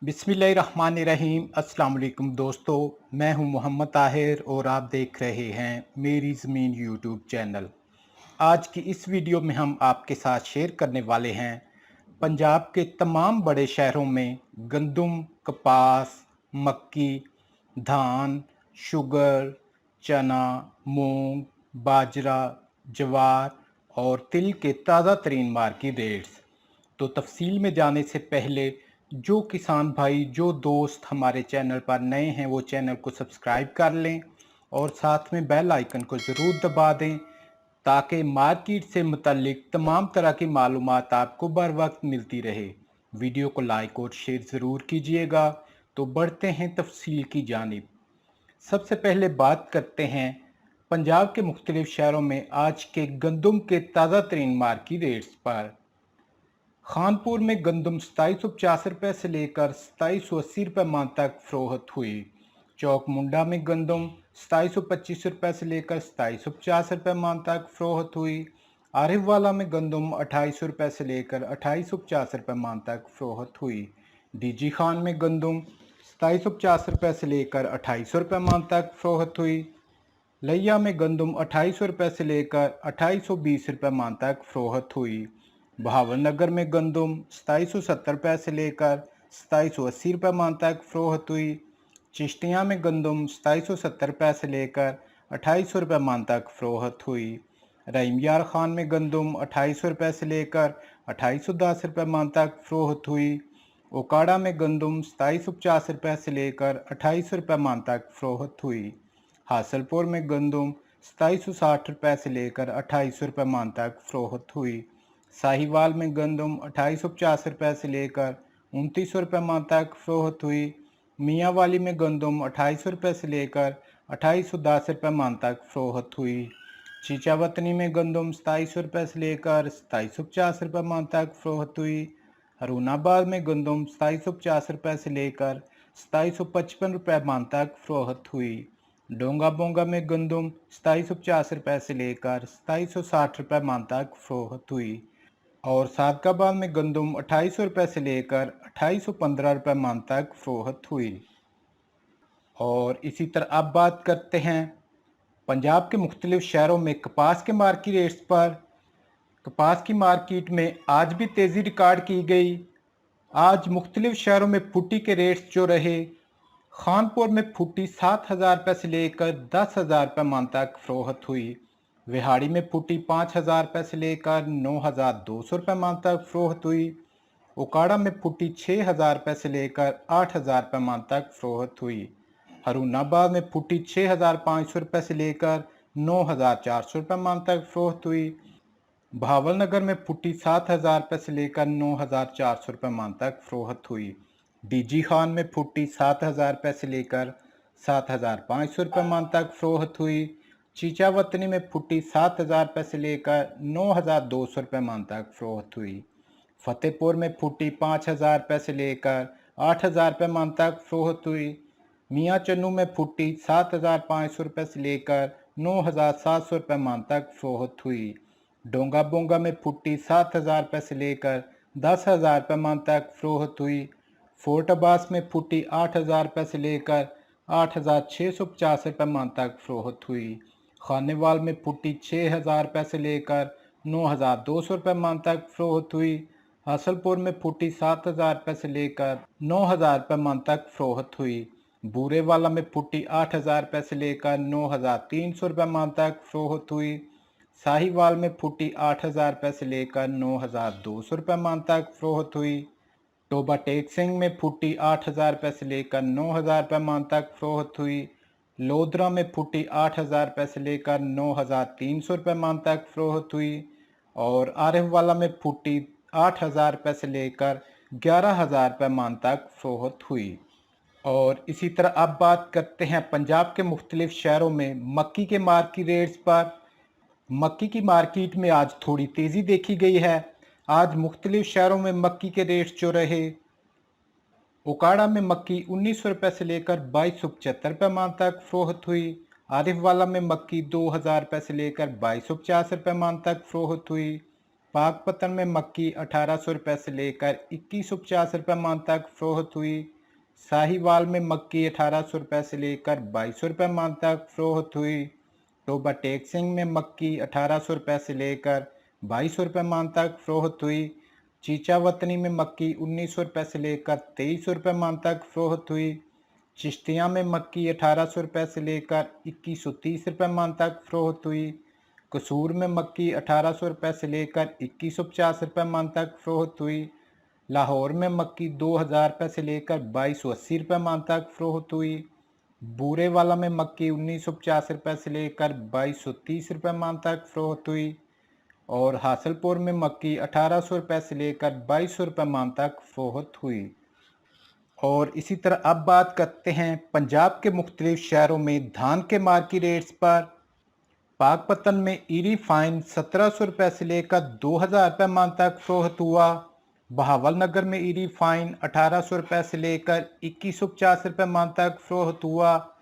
बिस्मिल्लाहिर्रहमानिर्रहीम। अस्सलाम वालेकुम दोस्तों, मैं हूं मोहम्मद ताहिर और आप देख रहे हैं मेरी ज़मीन यूट्यूब चैनल। आज की इस वीडियो में हम आपके साथ शेयर करने वाले हैं पंजाब के तमाम बड़े शहरों में गंदम, कपास, मक्की, धान, शुगर, चना, मूंग, बाजरा, ज्वार और तिल के ताज़ा तरीन मार्केट रेट्स। तो तफसील में जाने से पहले जो किसान भाई, जो दोस्त हमारे चैनल पर नए हैं, वो चैनल को सब्सक्राइब कर लें और साथ में बेल आइकन को ज़रूर दबा दें ताकि मार्केट से मुतल्लिक तमाम तरह की मालूमात आपको बर वक्त मिलती रहे। वीडियो को लाइक और शेयर ज़रूर कीजिएगा। तो बढ़ते हैं तफसील की जानिब। सबसे पहले बात करते हैं पंजाब के मुख्तलिफ शहरों में आज के गंदम के ताज़ा तरीन मार्केट रेट्स पर। खानपुर में गंदम 2750 से लेकर 2780 मान तक फरोख्त हुई। चौक मुंडा में गंदम 2725 से लेकर 2750 मान तक फरोख्त हुई। आरिफवाला में गंदम 2800 से लेकर 2850 मान तक फरोख्त हुई। डीजी खान में गंदम 2750 से लेकर 2800 मान तक फरोख्त हुई। लिया में गंदम 2800 से लेकर 2820 मान तक फरोख्त हुई। बहावलनगर में गंदम 2770 से लेकर 2780 मान तक फरोख्त हुई। चिश्तियाँ में गंदम 2770 से लेकर 2800 मान तक फरोख्त हुई। रहीम यार खान में गंदम 2800 से लेकर 2810 मान तक फरोख्त हुई। ओकाड़ा में गंदम 2750 से लेकर 2800 मान तक फरोख्त हुई। हासलपुर में गंदम 2760 से लेकर 2800 मान तक फरोख्त हुई। साहिवाल में गंदम 2850 से लेकर 2900 मान तक फरोख्त हुई। मियांवाली में गंदम 2800 से लेकर 2810 मान तक फरोख्त हुई। चीचावतनी में गंदम 2700 से लेकर 2750 मान तक फरोख्त हुई। हरुणाबाद में गंदम 2750 से लेकर 2755 मान तक फरोख्त हुई। डोंगा बोंगा में गंदम 2750 से लेकर 2760 मान तक फरोख्त हुई और सादकाबाद में गंदम 2800 से लेकर 2815 मान तक फरोख्त हुई। और इसी तरह अब बात करते हैं पंजाब के मुख्तलिफ शहरों में कपास के मार्केट रेट्स पर। कपास की मार्केट में आज भी तेज़ी रिकॉर्ड की गई। आज मुख्तलिफ शहरों में फुटी के रेट्स जो रहे, खानपुर में फुटी 7000 से लेकर 10,000 मान तक फरोख्त हुई। विहाड़ी में फुटी 5000 से लेकर 9200 मान तक फरोख्त हुई। उकाड़ा में फुटी 6000 से लेकर 8000 मान तक फरोख्त हुई। हरुणाबाद में फुटी 6500 से लेकर 9400 मान तक फरोख्त हुई। बहावलनगर में फुटी 7000 से लेकर 9400 मान तक फरोख्त हुई। डीजी खान में फुटी 7000 से लेकर 7500 मान तक फरोख्त हुई। चीचावतनी में फुटी 7000 से लेकर 9200 मान तक फरोख्त हुई। फतेहपुर में फुटी 5000 से लेकर 8000 मान तक फरोख्त हुई। मियाँ चन्नू में फुटी 7500 से लेकर 9700 मान तक फरोख्त हुई। डोंगा बोंगा में फुटी 7000 से लेकर 10,000 मान तक फरोख्त हुई। फोर्ट अब्बास में फुटी 8000 से लेकर 8650 मान तक फरोख्त हुई। खानेवाल में फुटी 6000 से लेकर 9200 मान तक फरोख्त हुई। हासलपुर में फुटी 7000 से लेकर 9000 मान तक फरोख्त हुई। बूरेवाला में फुटी 8000 से लेकर 9300 मान तक फरोख्त हुई। साहिवाल में फुटी 8000 से लेकर 9200 मान तक फरोख्त हुई। टोबा टेक सिंह में फुटी 8000 से लेकर 9000 मान तक फरोख्त हुई। लोधरा में फुटी 8000 से लेकर 9300 मान तक फरोख्त हुई और आरिफवाला में फुटी 8000 से लेकर 11000 मान तक फरोख्त हुई। और इसी तरह अब बात करते हैं पंजाब के मुख्तलिफ शहरों में मक्की के मार्केट रेट्स पर। मक्की की मार्केट में आज थोड़ी तेज़ी देखी गई है। आज मुख्तलिफ शहरों में मक्की के रेट्स जो रहे, उकाड़ा में मक्की 1900 से लेकर 2275 मान तक फरोख्त हुई। आरिफवाला में मक्की 2000 से लेकर 2250 मान तक फरोख्त हुई। पाकपतन में मक्की 1800 से लेकर 2150 मान तक फरोख्त हुई। साहिवाल में मक्की 1800 रुपये से लेकर 2200 रुपये मन तक फ़रोख्त हुई। टोबा टेक्सिंग में मक्की 1800 रुपये से लेकर 2200 रुपये मन तक फ़रोख्त हुई। चीचा वतनी में मक्की 1900 रुपये से लेकर 2300 रुपये मन तक फ़रोख्त हुई। चिश्तिया में मक्की 1800 रुपये से लेकर 2130 रुपये मन तक फ़रोख्त हुई। कसूर में मक्की 1800 रुपये से लेकर 2150 रुपये मन तक फ़रोख्त हुई। लाहौर में मक्की 2000 रुपये से लेकर 2280 रुपये मन तक फ़रोख्त हुई। बूरे वाला में मक्की 1950 रुपये से लेकर 2230 रुपये मन तक फ़रोख्त हुई। और हासलपुर में मक्की 1800 रुपये से लेकर 2200 रुपये मन तक फ़रोख्त हुई। और इसी तरह अब बात करते हैं पंजाब के मुख्तलिफ शहरों में धान के मार्केट रेट्स पर। पाकपतन में ईरी फाइन 1700 रुपये से लेकर 2000 रुपये मन तक फ़रोख्त हुआ। बहावल नगर में ईरी फाइन 1800 रुपये से लेकर 2150 रुपये मन तक फ़रोख्त हुआ।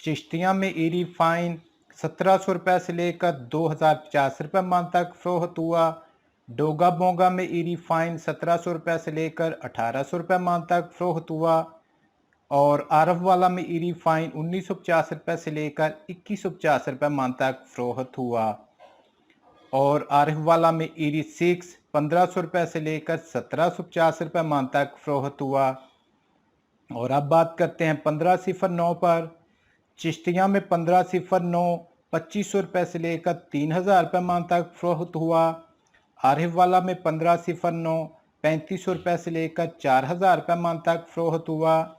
चिश्तिया में ईरी फाइन 1700 रुपये से लेकर 2050 रुपये मन तक फ़रोख्त हुआ। डोगा बोंगा में ईरी फाइन 1700 रुपये से लेकर 1800 रुपये मन तक फ़रोख्त हुआ। और आरफ वाला में ईरी फाइन 1950 रुपये से लेकर 2150 रुपये मन तक फ़रोख्त हुआ। और आरफ वाला में ईरी 6 1500 रुपये से लेकर 1750 रुपये मन तक फ़रोख्त हुआ। और अब बात करते हैं 1509 पर। चिश्तिया में 1509 2500 रुपये से लेकर 3000 रुपये मन तक फ़रोख्त हुआ। आरिफ वाला में 1509 3500 रुपये से लेकर 4000 रुपये मन तक फ़रोख्त हुआ।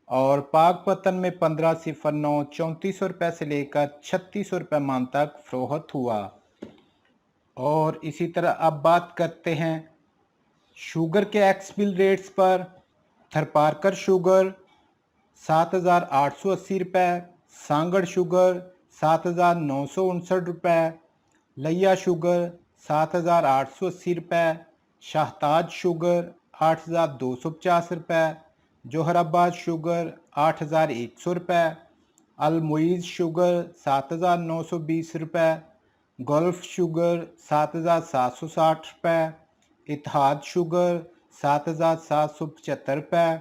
और पाकपतन में 1509 3400 रुपये से लेकर 3600 रुपये मन तक फ़रोख्त हुआ। और इसी तरह अब बात करते हैं शुगर के एक्सबिल रेट्स पर। थरपारकर शुगर 7880 रुपये, सांगड़ शुगर 7959 रुपये, लिया शुगर 7880 रुपये, शाहताज शुगर 8250 रुपये, जोहराबाद शुगर 8100 रुपये, अलमुइज़ शुगर 7920 रुपये, गल्फ शुगर 7760 रुपये, इत्तेहाद शुगर 7775 रुपये,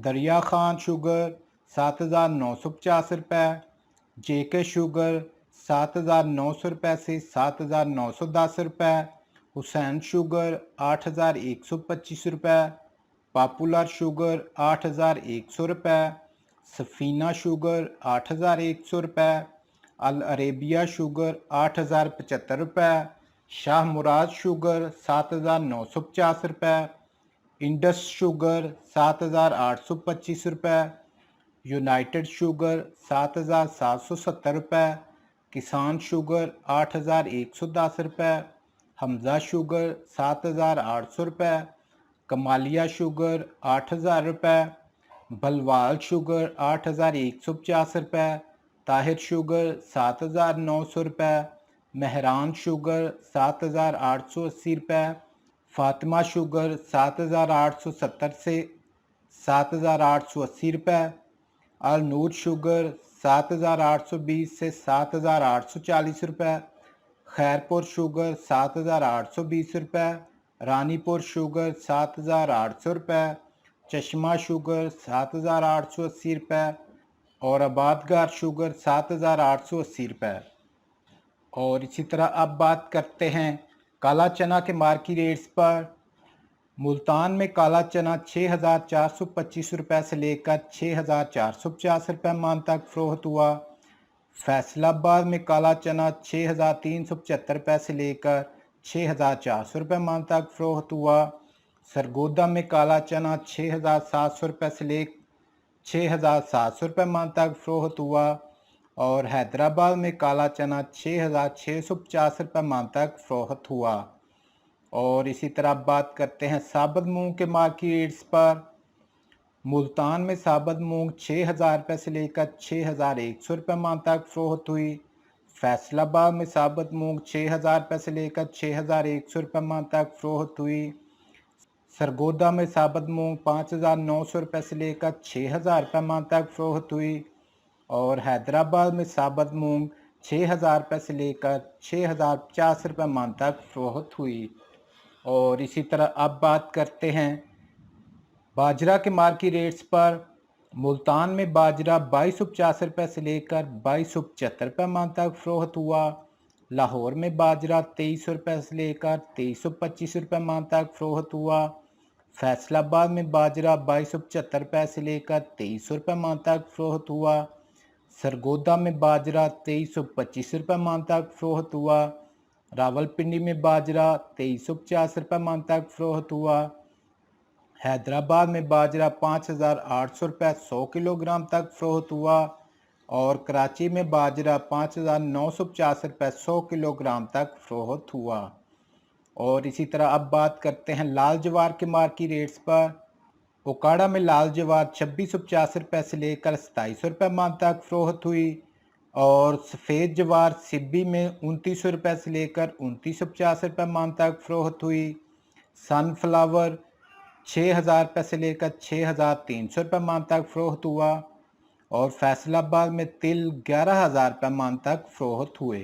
दरिया खान शुगर 7950 रुपये, जेके शुगर 7900 रुपये से 7910 रुपये, हुसैन शुगर 8125 रुपये, पॉपुलर शुगर 8100 रुपये, सफ़ीना शुगर 8100 रुपये, अल अरेबिया शुगर 8075 रुपये, शाह मुराद शुगर 7950 रुपये, इंडस शुगर 7825 रुपये, यूनाइटेड शुगर 7770 रुपये, किसान शुगर 8110 रुपये, हमजा शुगर 7800 रुपये, कमालिया शुगर 8000 रुपये, बलवाल शुगर 8150 रुपये, ताहिर शुगर 7900 रुपये, महरान शुगर 7880 रुपये, फातिमा शुगर 7870 से 7880 रुपये, अल नूर शुगर 7820 से 7840 रुपये, खैरपुर शुगर 7820 रुपये, रानीपुर शुगर 7800 रुपये, चश्मा शुगर 7880 रुपये और आबादगार शुगर 7880 रुपये। और इसी तरह अब बात करते हैं काला चना के मार्केट रेट्स पर। मुल्तान में काला चना 6425 रुपये से लेकर 6450 रुपये मन तक फ़रोख्त हुआ। फैसलाबाद में काला चना 6375 रुपये से लेकर 6400 रुपये मन तक फ़रोख्त हुआ। सरगोदा में काला चना 6700 रुपये से लेकर 6700 रुपये मन तक फ़रोख्त हुआ। और हैदराबाद में काला चना 6650 रुपये मन तक फ़रोख्त हुआ। और इसी तरह बात करते हैं साबुत मूंग के मार्केट रेट्स पर। मुल्तान में साबुत मूंग 6000 रुपये से लेकर 6100 रुपये मन तक फ़रोख्त हुई। फैसलाबाद में साबुत मूंग 6000 रुपये से लेकर 6100 रुपये मन तक फ़रोख्त हुई। सरगोदा में साबुत मूंग 5900 रुपये से लेकर 6000 रुपये मन तक फ़रोख्त हुई। और हैदराबाद में साबुत मूंग 6000 रुपये से लेकर 6050 रुपये मन तक फ़रोख्त हुई। और इसी तरह अब बात करते हैं बाजरा के मार्केट रेट्स पर। मुल्तान में बाजरा 2250 से लेकर 2275 मान तक फरोख्त हुआ। लाहौर में बाजरा 2300 से लेकर 2325 मान तक फरोख्त हुआ। फैसलाबाद में बाजरा 2275 से लेकर 2300 मान तक फरोख्त हुआ। सरगोदा में बाजरा 2325 मान तक फरोख्त हुआ। रावलपिंडी में बाजरा 2350 मान तक फरोख्त हुआ। हैदराबाद में बाजरा 5800 100 किलोग्राम तक फरोख्त हुआ और कराची में बाजरा 5950 100 किलोग्राम तक फरोख्त हुआ। और इसी तरह अब बात करते हैं लाल जवार के मार्केट रेट्स पर। ओकाड़ा में लाल जवार 2650 से लेकर 2700 मान तक फरोख्त हुई और सफ़ेद जवार सिब्बी में 2900 से लेकर 2950 मान तक फरोख्त हुई। सनफ्लावर 6000 से लेकर 6300 मान तक फरोख्त हुआ और फैसलाबाद में तिल 11000 मान तक फरोख्त हुए।